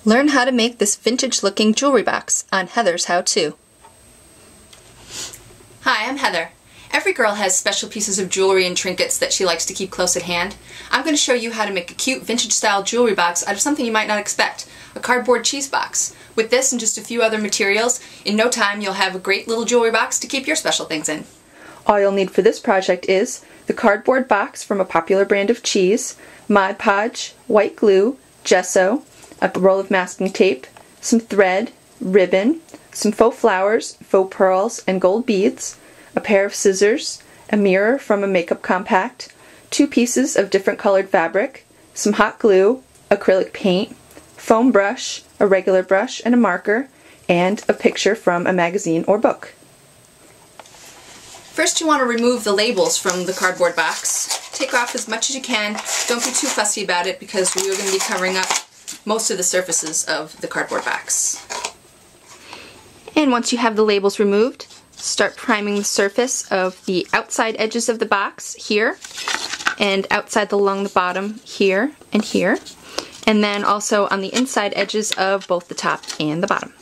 Learn how to make this vintage looking jewelry box on Heather's How To. Hi, I'm Heather. Every girl has special pieces of jewelry and trinkets that she likes to keep close at hand. I'm going to show you how to make a cute vintage style jewelry box out of something you might not expect, a cardboard cheese box. With this and just a few other materials, in no time you'll have a great little jewelry box to keep your special things in. All you'll need for this project is the cardboard box from a popular brand of cheese, Mod Podge, white glue, gesso, a roll of masking tape, some thread, ribbon, some faux flowers, faux pearls, and gold beads, a pair of scissors, a mirror from a makeup compact, 2 pieces of different colored fabric, some hot glue, acrylic paint, foam brush, a regular brush, and a marker, and a picture from a magazine or book. First you want to remove the labels from the cardboard box. Take off as much as you can. Don't be too fussy about it because we're going to be covering up most of the surfaces of the cardboard box. And once you have the labels removed, start priming the surface of the outside edges of the box here, and outside along the bottom here and here, and then also on the inside edges of both the top and the bottom.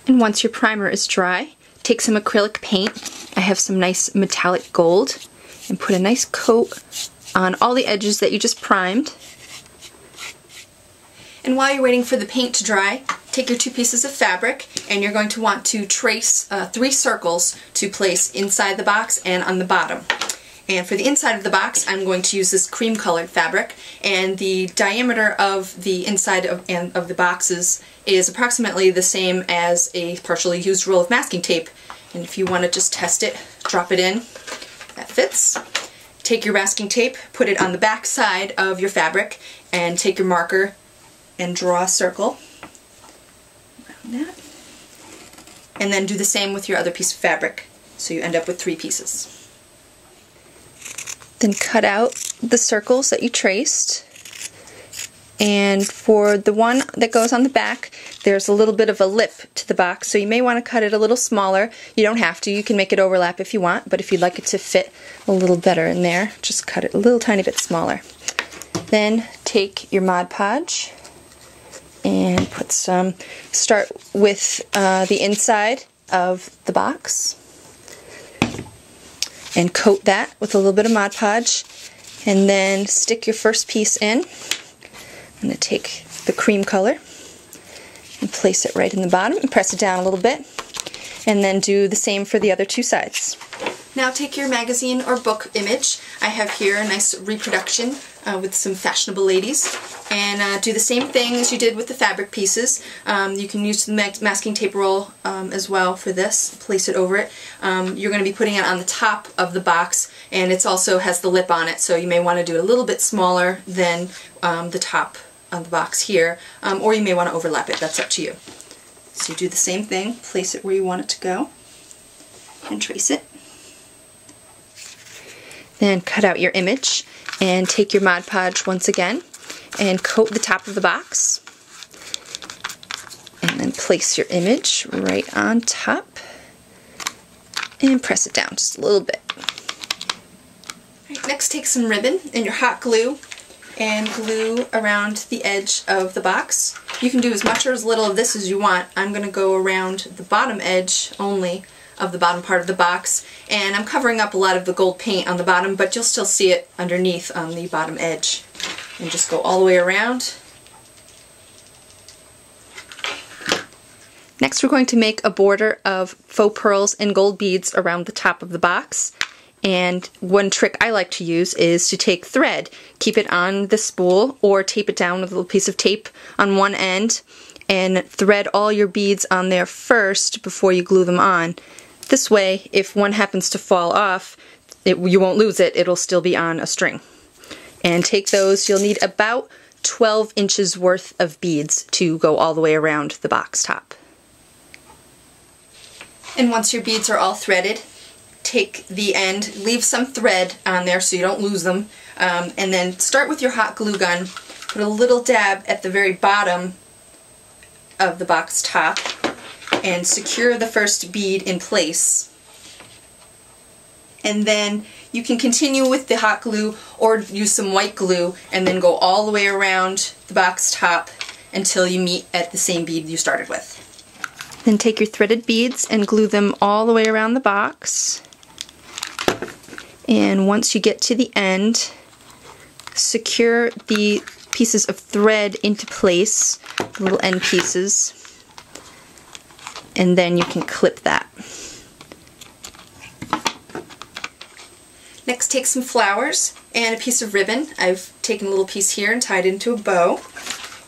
And once your primer is dry, take some acrylic paint. I have some nice metallic gold, and put a nice coat on all the edges that you just primed. And while you're waiting for the paint to dry, take your 2 pieces of fabric and you're going to want to trace 3 circles to place inside the box and on the bottom. And for the inside of the box, I'm going to use this cream colored fabric, and the diameter of the inside of the boxes is approximately the same as a partially used roll of masking tape. And if you want to just test it, drop it in. That fits. Take your masking tape, put it on the back side of your fabric, and take your marker and draw a circle around that. And then do the same with your other piece of fabric, so you end up with 3 pieces. Then cut out the circles that you traced. And for the one that goes on the back, there's a little bit of a lip to the box, so you may want to cut it a little smaller. You don't have to, you can make it overlap if you want, but if you'd like it to fit a little better in there, just cut it a little tiny bit smaller. Then take your Mod Podge and put some, start with the inside of the box and coat that with a little bit of Mod Podge, and then stick your first piece in. I'm going to take the cream color and place it right in the bottom and press it down a little bit, and then do the same for the other 2 sides. Now take your magazine or book image. I have here a nice reproduction with some fashionable ladies, and do the same thing as you did with the fabric pieces. You can use the masking tape roll as well for this. Place it over it. You're going to be putting it on the top of the box, and it also has the lip on it, so you may want to do it a little bit smaller than the top of the box here, or you may want to overlap it. That's up to you. So you do the same thing. Place it where you want it to go and trace it. Then cut out your image and take your Mod Podge once again and coat the top of the box. And then place your image right on top and press it down just a little bit. Right, next take some ribbon and your hot glue and glue around the edge of the box. You can do as much or as little of this as you want. I'm going to go around the bottom edge only of the bottom part of the box, and I'm covering up a lot of the gold paint on the bottom, but you'll still see it underneath on the bottom edge. And just go all the way around. Next we're going to make a border of faux pearls and gold beads around the top of the box. And one trick I like to use is to take thread, keep it on the spool, or tape it down with a little piece of tape on one end, and thread all your beads on there first before you glue them on. This way, if one happens to fall off, you won't lose it, it'll still be on a string. And take those, you'll need about 12 inches worth of beads to go all the way around the box top. And once your beads are all threaded, take the end, leave some thread on there so you don't lose them, and then start with your hot glue gun, put a little dab at the very bottom of the box top, and secure the first bead in place. And then you can continue with the hot glue or use some white glue and then go all the way around the box top until you meet at the same bead you started with. Then take your threaded beads and glue them all the way around the box. And once you get to the end, secure the pieces of thread into place, the little end pieces, and then you can clip that. Next, take some flowers and a piece of ribbon. I've taken a little piece here and tied it into a bow.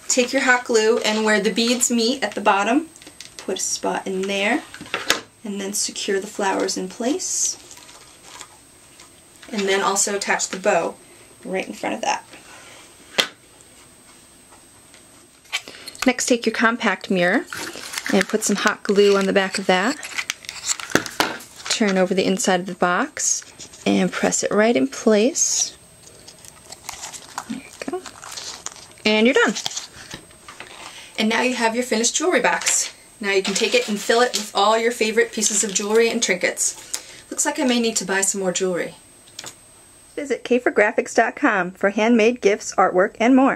Take your hot glue, and where the beads meet at the bottom, put a spot in there, and then secure the flowers in place. And then also attach the bow right in front of that. Next, take your compact mirror and put some hot glue on the back of that. Turn over the inside of the box and press it right in place. There you go. And you're done. And now you have your finished jewelry box. Now you can take it and fill it with all your favorite pieces of jewelry and trinkets. Looks like I may need to buy some more jewelry. Visit KäferGraphics.com for handmade gifts, artwork, and more.